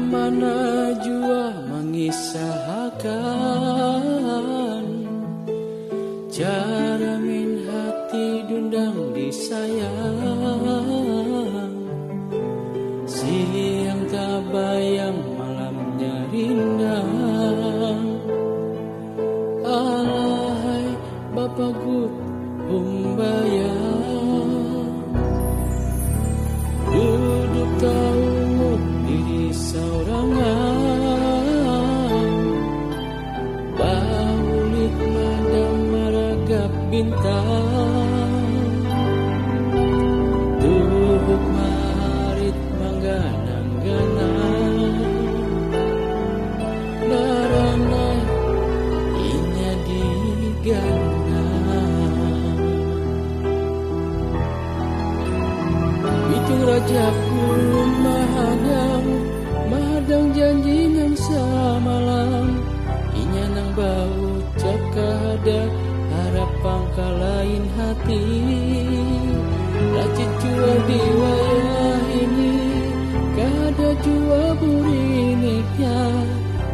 mana jua mengisahkan cara min hati dundang disayang. Siang tak bayang malamnya rindang. Alahai Bapak Gut humbayang, duduk taungut diri saurangan. Baulit madam maragap bintang, duduk marit mangganang-ganang. Naranay inya diganang, Bitung Raja Kulum mahadang janji nang samalam. Inya nang bau cakada harap pangka lain hati. Lacit jua di wayah ini, kada jua buriniknya.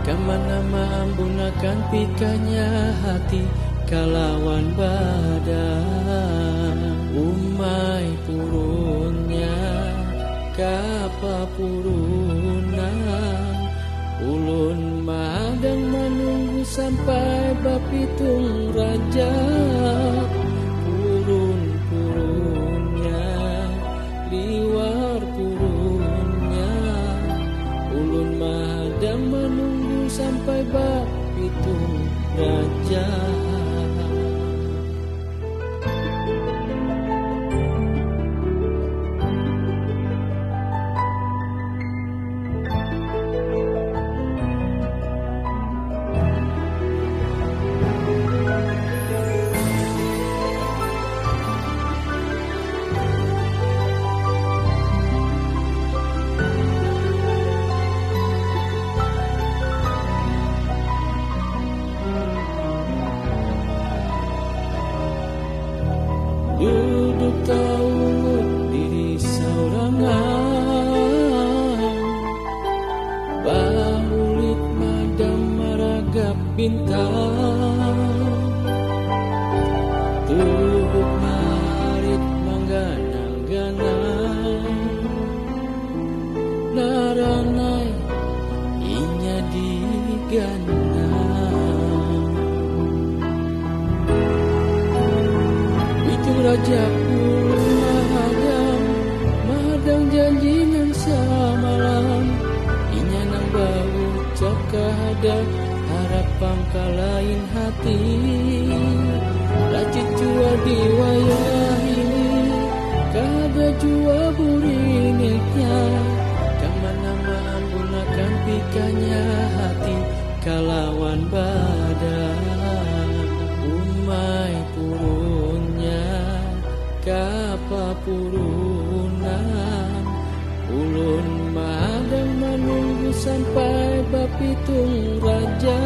Kamana mambunakan pikanya hati kalawan badan. Umay purunnya kapa purunan, ulun madang menunggu sampai Bapitung Raja. Purun-purunnya liwar purunnya, ulun madang menunggu sampai Bapitung Raja. Duduk taungut diri saurangan, baulit madam maragap bintang, duduk marit mangganang-ganang. Naranay inya diganang, Bitung Raja Kulum mahadang janji nang samalam. Inya nang bau cakada harap pangka lain hati. Lacit jua di wayah ini, kada jua buriniknya. Kamana mambunakan pikanya hati kalawan badan. Umay purunnya kapa purunan, ulun madang menunggu sampai Bapitung Raja.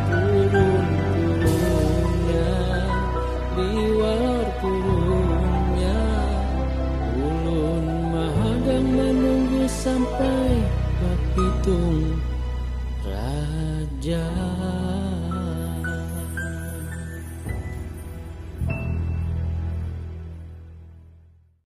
Purun-purunnya liwar purunnya, ulun madang menunggu sampai Bapitung Raja.